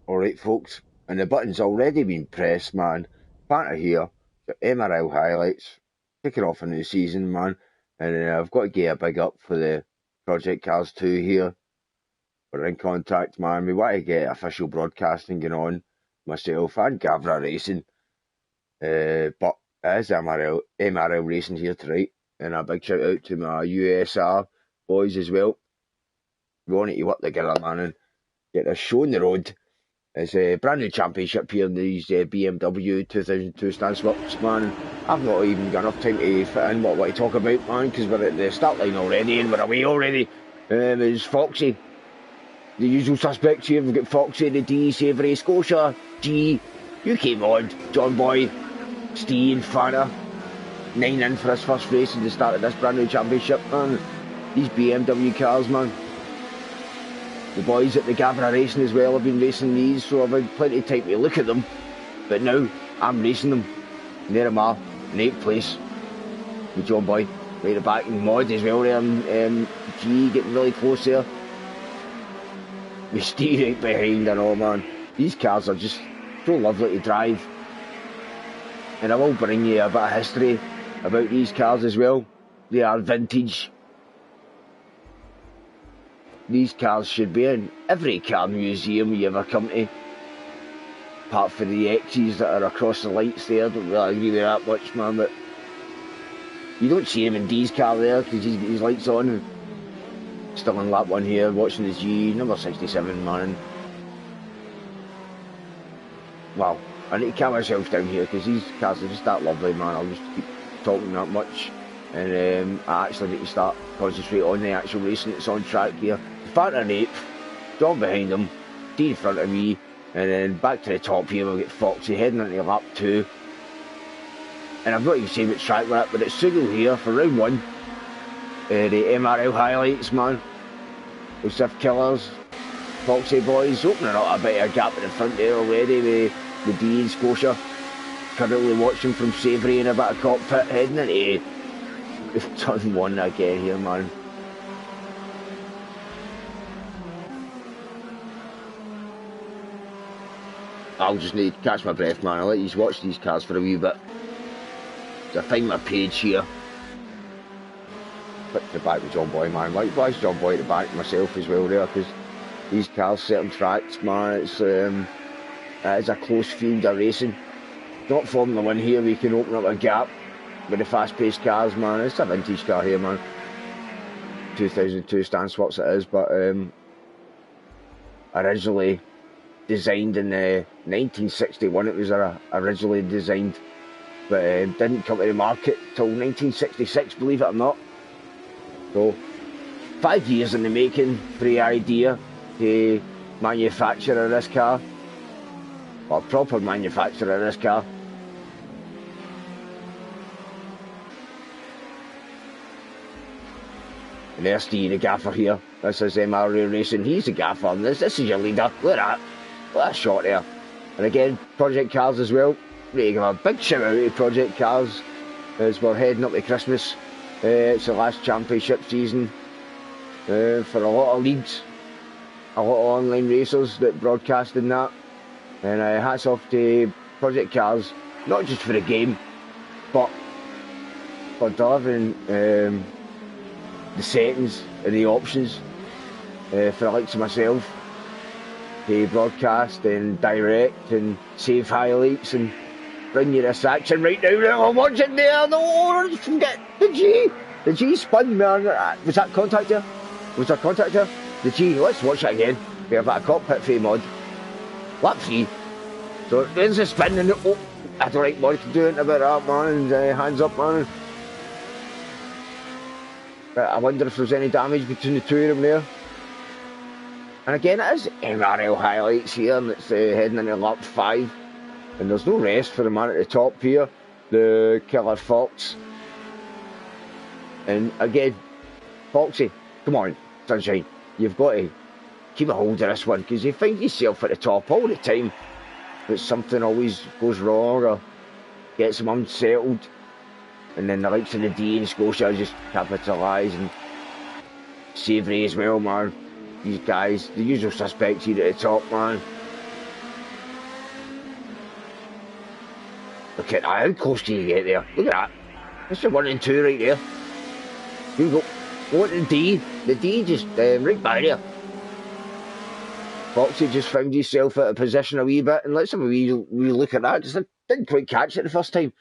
Alright folks, and the button's already been pressed, man. Banter here, the MRL highlights, kicking off a new season, man. And I've got to get a big up for the Project Cars 2 here. We're in contact, man. We want to get official broadcasting going on, myself and Gavra Racing. But it is MRL Racing here tonight. And a big shout out to my USR boys as well. We want to work together, man, and get a show on the road. It's a brand new championship here in these BMW 2002 Stansworks, man. I've not even got enough time to fit in what I want to talk about, man, because we're at the start line already and we're away already. There's Foxy, the usual suspects here. We've got Foxy, the D, Savoury, Scotia, G, you came on, John Boy, Steve, Fana, 9 in for his first race at the start of this brand new championship, man. These BMW cars, man. The boys at the Gavra Racing as well have been racing these, so I've had plenty of time to look at them. But now, I'm racing them. And there am I, in 8th place, with John Boy, right at the back, and Mod as well there, and G getting really close there. With Steve right behind and all, man. These cars are just so lovely to drive. And I will bring you a bit of history about these cars as well. They are vintage. These cars should be in every car museum you ever come to. Apart from the X's that are across the lights there, I don't really agree with that much, man, but you don't see him in D's car there because he's got his lights on. Still in lap 1 here, watching the G, number 67, man. Wow, I need to calm myself down here because these cars are just that lovely, man. I'll just keep talking that much. And I actually need to start concentrating on the actual racing that's on track here. Fanta in 8th, John behind him, D in front of me, and then back to the top here we'll get Foxy heading into lap 2. And I'm not even saying which track we're at, but it's Sugal here for round 1. The MRL highlights, man. With Swift Killers, Foxy boys, opening up a bit of a gap in the front there already with the D and Scotia. Currently watching from Savoury in a bit of cockpit, heading into turn 1 again here, man. I'll just need to catch my breath, man. I'll let you watch these cars for a wee bit. So I find my page here. Put the back with John Boy, man. Likewise, John Boy at the back myself as well there, because these cars, certain tracks, man, it's a close field of racing. Not Formula 1 here, we can open up a gap with the fast-paced cars, man. It's a vintage car here, man. 2002 Stansworks it is, but originally designed in 1961 it was originally designed, but didn't come to the market till 1966, believe it or not. So 5 years in the making for the idea to manufacture this car, or proper manufacture of this car. And there's Steve, the gaffer here. This is MRL Racing. He's the gaffer, and this is your leader. Look at that. What a shot there. And again, Project Cars as well. Ready to give a big shout out to Project Cars as we're heading up to Christmas. It's the last championship season for a lot of leagues, a lot of online racers that broadcast in that. And hats off to Project Cars, not just for the game, but for delivering the settings and the options for the likes of myself to broadcast and direct and save highlights and bring you this action right now. I'm watching there. No, forget the G. The G spun, man. Was that contact there? Was there contact there? The G. Let's watch it again. We have a cockpit for Mod. Lap 3. So there's a spin and oh, I don't like Mod to do it about that, man. And hands up, man. But I wonder if there's any damage between the two of them there. And again, it is MRL highlights here, and it's heading into lap 5. And there's no rest for the man at the top here, the Killer Fox. And again, Foxy, come on, sunshine, you've got to keep a hold of this one, because you find yourself at the top all the time, but something always goes wrong or gets him unsettled. And then the likes of the D and Scotia just capitalise, and Savoury as well, man. These guys, the usual suspects here at the top, man. Look at that, how close do you get there? Look at that. That's the 1 and 2 right there. Here we go. What the D? The D just right by there. Foxy just found himself out of position a wee bit, and let's have a wee look at that. Just didn't quite catch it the first time.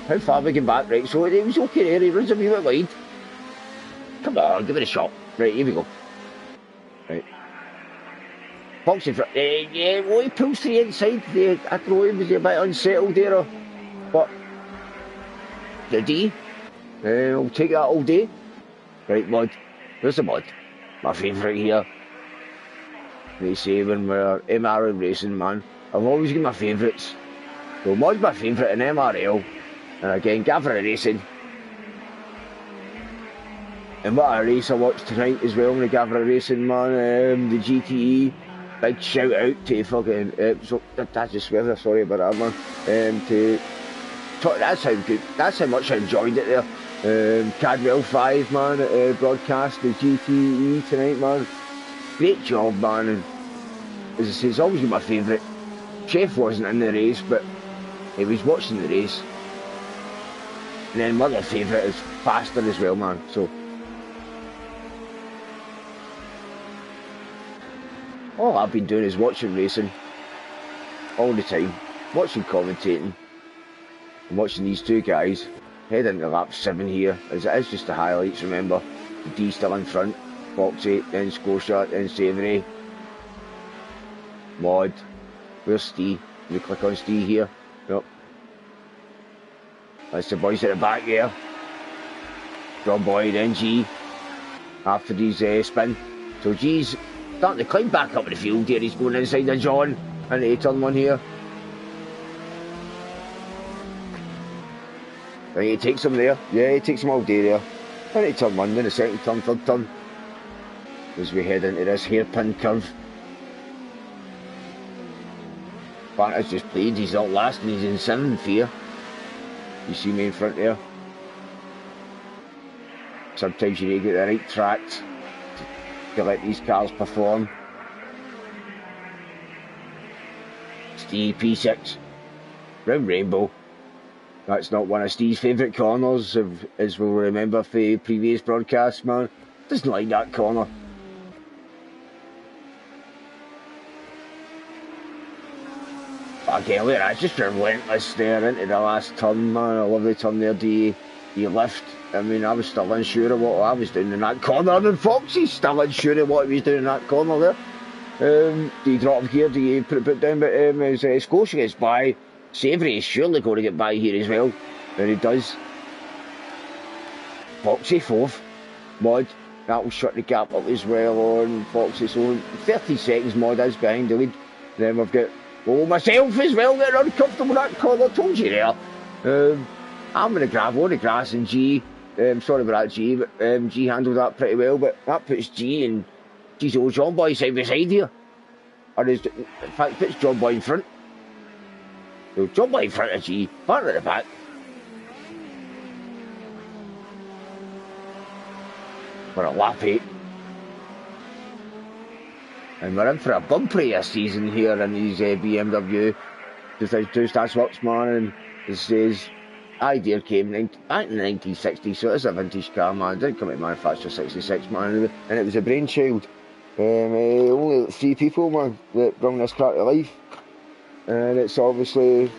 How far we get back? Right, so it was okay there. He runs a wee bit wide. Come on, give it a shot. Right, here we go. Right. Foxy, yeah, well, he pulls to the inside. I don't know, he was a bit unsettled there, but the D, I'll take that all day. Right, Mud. Where's the Mud? My favourite here. They say when we're MRL racing, man, I've always got my favourites. So Mud's my favourite in MRL. And again, Gavra Racing. And what a race I watched tonight as well in the Gavra Racing, man. The GTE. Big shout out to fucking. So that's just swear there, sorry about that, man. That's how good. That's how much I enjoyed it there. Cadwell 5, man, broadcast the GTE tonight, man. Great job, man. And as I say, it's always been my favourite. Chef wasn't in the race, but he was watching the race. And then my other favourite is Faster as well, man. So all I've been doing is watching racing all the time, watching commentating, and watching these two guys head into lap 7 here, as it is just the highlights, remember. The D still in front, Foxy, then Scotia, then Savoury, Mod, where's Steve? Can we click on Steve here? Yep. That's the boys at the back there. John Boy, then G, after his spin. So G's starting to climb back up the field here. He's going inside the John into turn 1 here. Right, he takes him there. Yeah, he takes him all day there. Into turn 1, then the second turn, third turn. As we head into this hairpin curve. Fanta's just played, he's not last and he's in 7th here. You see me in front there. Sometimes you need to get the right tracks to let these cars perform. Steve P6, round Rainbow. That's not one of Steve's favourite corners, as we'll remember from previous broadcasts, man. Doesn't like that corner. Again, look at that, just relentless there into the last turn, man. I love the turn there, do you lift? I mean, I was still unsure of what I was doing in that corner, and Foxy's still unsure of what he was doing in that corner there. Do you drop gear, do you put it down? But as Scotia gets by, Savoury is surely going to get by here as well. And he does. Foxy 4th. Mod, that will shut the gap up as well on Foxy. So 30 seconds Mod is behind the lead. Then we've got myself as well, getting uncomfortable in that corner. Told you there. I'm going to grab on the grass and G. Sorry about that, G, but G handled that pretty well. But that puts G and G's old John Boy side by side here. Or in fact, puts John Boy in front. So John Boy in front of G, Fanta at the back. For a lap 8. And we're in for a bumper this season here in these BMW 2002 Works, man. And this is idea came back in the 1960s, so it's a vintage car, man. It didn't come to manufacture 66, man. And it was a brainchild. Only 3 people, man, that brought this car to life. And it's obviously,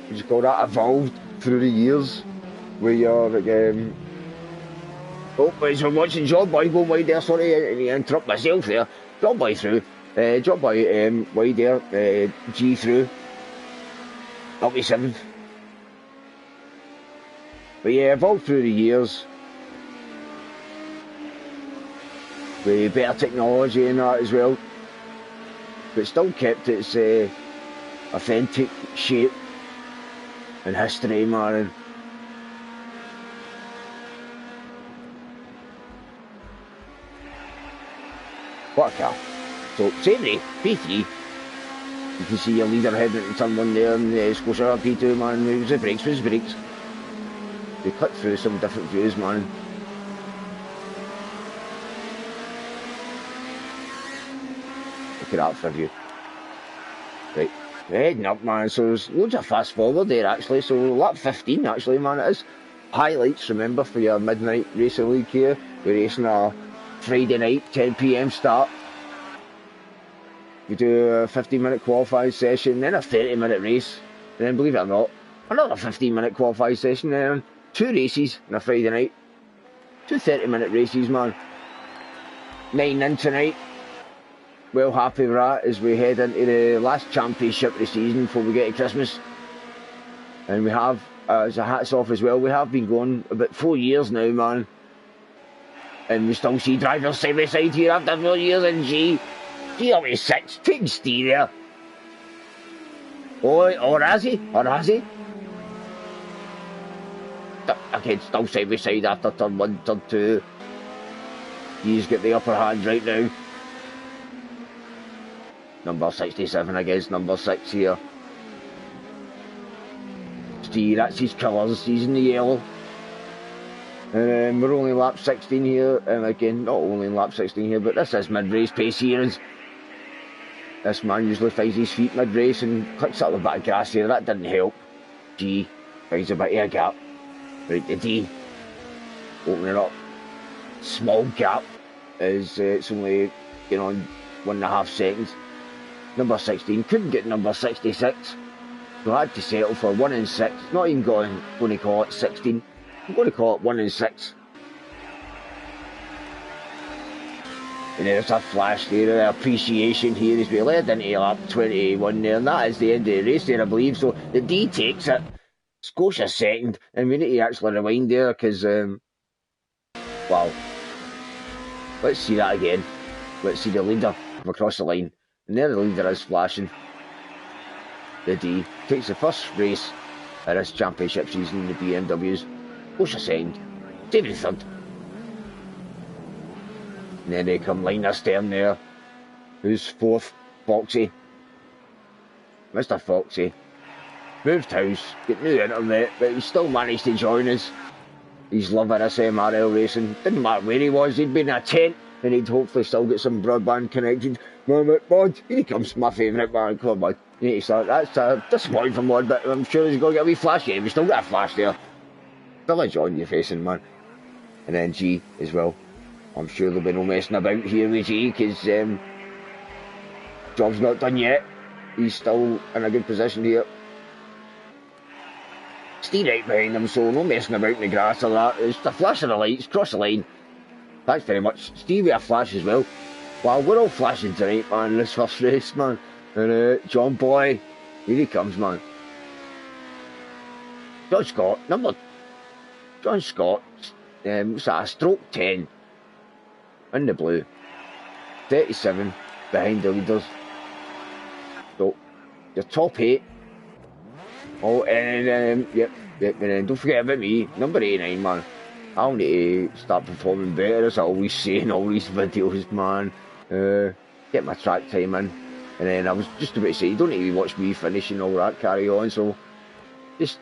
just call that, evolved through the years. We are, as we're watching John Boy go wide there, sorry, and interrupt myself there. John Boy through, John Boy wide there, G through, up to 7th. But yeah, evolved through the years. With better technology and that as well. But still kept its authentic shape and history, man. What a car. So, Savoury, P3. You can see your leader heading into turn 1 there, and Scotia P2, man. It was the brakes, We clicked through some different views, man. Look at that for a view. Right. Heading up, man. So there's loads of fast forward there, actually. So lap 15, actually, man, it is. Highlights, remember, for your midnight racing league here. We're racing a Friday night, 10 PM start. We do a 15-minute qualifying session, then a 30-minute race. And then, believe it or not, another 15-minute qualifying session, then 2 races on a Friday night. 2 30-minute races, man. 9 in tonight. Well happy with that as we head into the last championship of the season before we get to Christmas. And we have, as a hats off as well, we have been going about 4 years now, man. And we still see drivers side by side here after 4 years, and G always sits, taking steer there. Or has he? Again, still side by side after turn 1, turn 2. He's got the upper hand right now. Number 67 against number 6 here. Steve, that's his colours, he's in the yellow. And we're only lap 16 here, and again, not only in lap 16 here, but this is mid-race pace here. This man usually finds his feet mid-race and clicks up a bit of grass here, that didn't help. G finds a bit of a gap. Right to D, opening up. Small gap, as it's only, you know, 1.5 seconds. Number 16 couldn't get number 66, so I had to settle for 1 and 6. Not even going to call it 16. I'm going to call it 1 and 6. And there's a flash there, appreciation here as we led into lap 21 there, and that is the end of the race there, I believe. So the D takes it, Scotia second, and we need to actually rewind there because, wow. Let's see that again. Let's see the leader come across the line. And there the leader is flashing. The D takes the first race of this championship season in the BMWs. Scotia second, David third. And then they come line astern there. Who's fourth? Foxy. Mr. Foxy. Moved house, got new internet, but he still managed to join us. He's loving this MRL racing. Didn't matter where he was, he'd been in a tent and he'd hopefully still get some broadband connected. Mod, here he comes, my favourite man. Come on, Mod. You need to start. That's disappointing for Mod, but I'm sure he's going to get a wee flash. Yeah, we still got a flash there. Still a joy you're facing, man. And then G as well. I'm sure there'll be no messing about here with G because job's not done yet. He's still in a good position here. Stay right behind him, so no messing about in the grass or that. It's the flash of the lights, cross the line. Thanks very much. Steve with a flash as well. Wow, we're all flashing tonight, man, this first race, man. And John Boy, here he comes, man. John Scott, John Scott, what's that, stroke 10. In the blue. 37 behind the leaders. So, your top 8. Oh, and yep, and then don't forget about me, number 89, man. I'll need to start performing better, as I always say in all these videos, man. Get my track time in. And then I was just about to say, you don't need to watch me finishing all that, carry on. So, just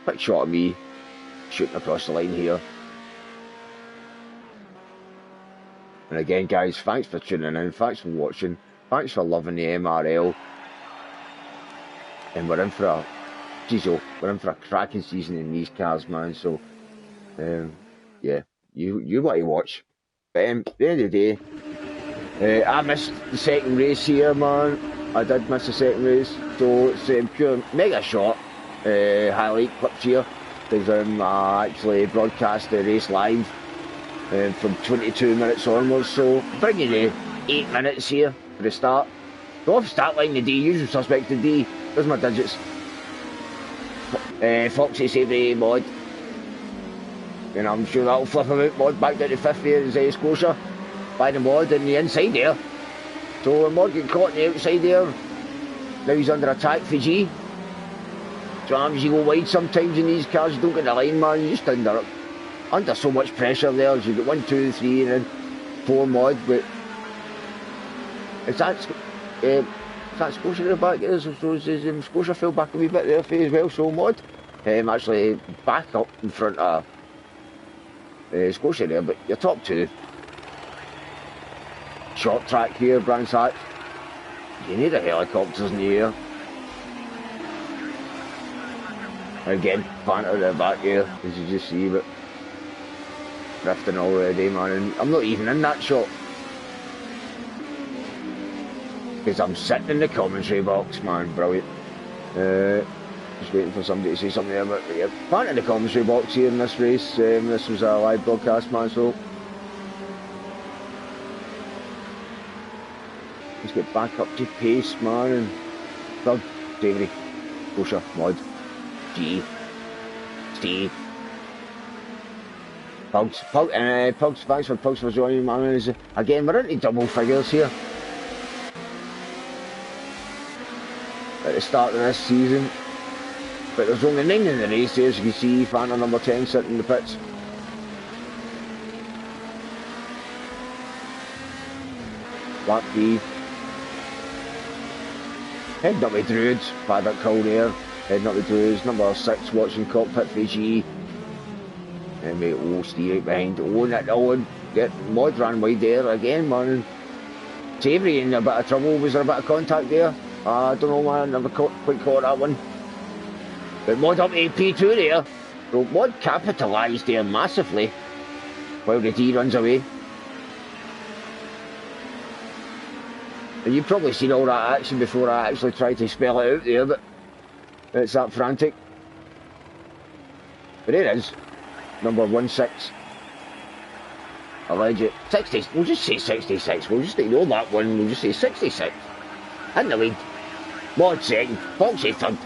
quick shot of me shooting across the line here. And again, guys, thanks for tuning in, thanks for watching, thanks for loving the MRL. And we're in for a cracking season in these cars, man. So, yeah, you want to watch. But at the end of the day, I missed the second race here, man. I did miss the second race, so it's pure mega short highlight clips here because I actually broadcast the race live from 22 minutes onwards. So bringing you 8 minutes here for the start. Go off start line the D, usual suspect the D. There's my digits. Foxy saved the Mod. And I'm sure that'll flip him out. Mod back down to 5th here is Scotia. By the Mod in the inside there. So Mod getting caught on the outside there. Now he's under attack for G. Sometimes you go wide sometimes in these cars, you don't get the line, man. You're just under so much pressure there. You get 1, 2, 3 and then 4 Mod. But is that Scotia there back there? So Scotia fell back a wee bit there for as well. So Mod actually back up in front of Scotia there, but your top 2. Short track here, Brands Hatch. You need a helicopters in the air. Again, Fanta at the back here, as you just see, but drifting already, man. And I'm not even in that shot because I'm sitting in the commentary box, man. Brilliant. Just waiting for somebody to say something about it. Fanta in the commentary box here in this race. This was a live broadcast, man, so let's get back up to pace, man. And third, Davey, Scotia, Mod, G, Steve, Pugs, thanks for Pugs for joining, man. Again, we're into double figures here at the start of this season, but there's only 9 in the race here, as you can see. Fanta number 10 sitting in the pits. Black B. Heading up with Druids, Paddock Hill there. Heading up with Druids, number 6 watching cockpit for G. And we Steve right behind. Owen, get Mod ran wide there again, man. Savoury in a bit of trouble. Was there a bit of contact there? I don't know, man. Never quite caught that one. But Mod up to P2 there. So Mod capitalised there massively while the D runs away. And you've probably seen all that action before I actually tried to spell it out there, but it's that frantic. But there it is. Number 16. Alleged 60. We'll just say 66. We'll just ignore that one. We'll just say 66. In the lead. Mod second. Foxy third.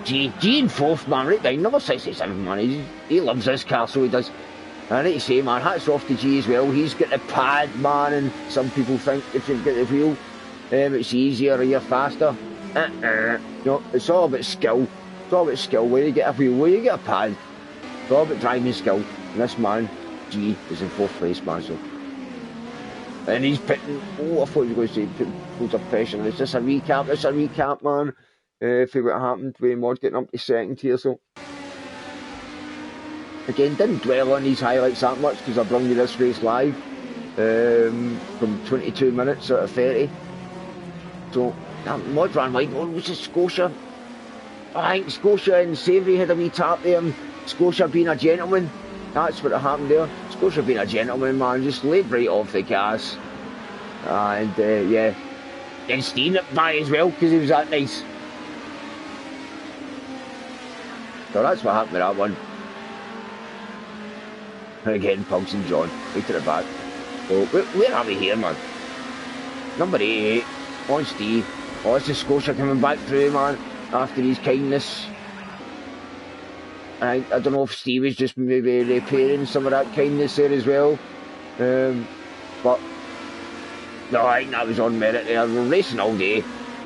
G in fourth, man. Right down. Number 67, man. He loves this car, so he does. I need to say, man, hats off to G as well. He's got the pad, man, and some people think if you've got the wheel, it's easier or you're faster. No, it's all about skill. It's all about skill. Where you get a wheel, where you get a pad. It's all about driving skill. And this man, G, is in 4th place, man. So. And he's putting, I thought you were going to say, putting loads of pressure. It's just a recap. It's a recap, man. For what happened with Mod getting up to 2nd here, so. Again, didn't dwell on these highlights that much because I brought you this race live from 22 minutes out of 30. So, Mod ran wide. Oh, was it Scotia? I think Scotia and Savoury had a wee tap there. And Scotia being a gentleman. That's what happened there. Scotia being a gentleman, man. Just laid right off the gas. And, yeah. Then Steen it by as well because he was that nice. So that's what happened with that one. And again, Pugs and John, right to the back. So, where are we here, man? Number 88, on Steve. Oh, this is Scotia coming back through, man, after his kindness. I don't know if Steve is just maybe repairing some of that kindness there as well. But, no, I think that was on merit there. We're racing all day.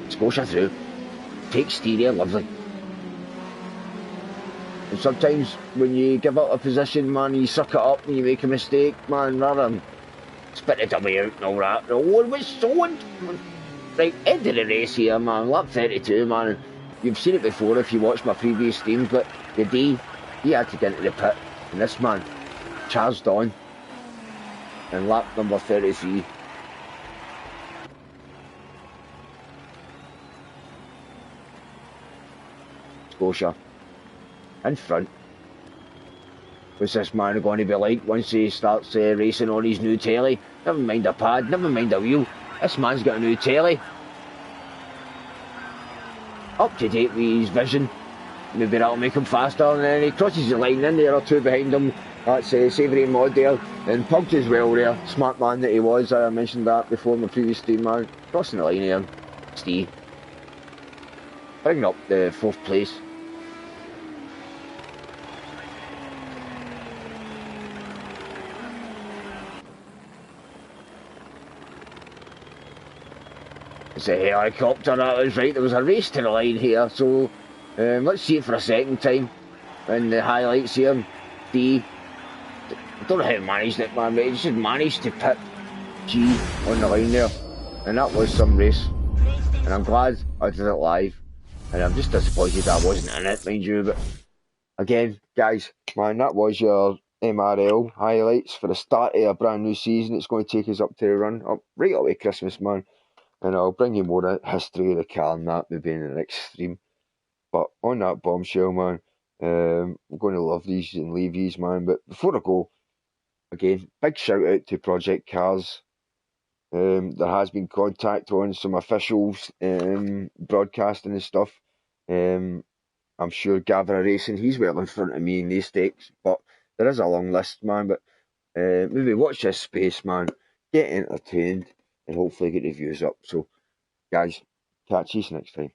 Scotia through. Take Steve there, lovely. And sometimes when you give up a position, man, you suck it up and you make a mistake, man, rather than spit the dummy out and all that. Oh, what's so right, end of the race here, man, lap 32, man. You've seen it before if you watched my previous streams, but the day he had to get into the pit, and this man charged on in lap number 33. Scotia. In front. What's this man going to be like once he starts racing on his new telly? Never mind a pad, never mind a wheel. This man's got a new telly. Up to date with his vision. Maybe that'll make him faster. And then he crosses the line in there, or two behind him. That's Savoury and Mod there. And Pugs as well there. Smart man that he was. I mentioned that before in my previous stream, man. Crossing the line here. Steve. Bringing up the 4th place. It's a helicopter, that was right. There was a race to the line here, so let's see it for a second time. And the highlights here, D. I don't know how he managed it, man, but he just managed to put G on the line there. And that was some race. And I'm glad I did it live. And I'm just disappointed I wasn't in it, mind you. But again, guys, man, that was your MRL highlights for the start of a brand new season. It's going to take us up to the run up right away Christmas, man. And I'll bring you more history of the car and that maybe in the next stream. But on that bombshell, man, We're going to love these and leave these, man. But before I go, again, big shout out to Project Cars. There has been contact on some officials broadcasting and stuff. I'm sure Gavra Racing, he's well in front of me in these stakes, but there is a long list, man. But maybe watch this space, man. Get entertained and hopefully get the views up. So, guys, catch you next time.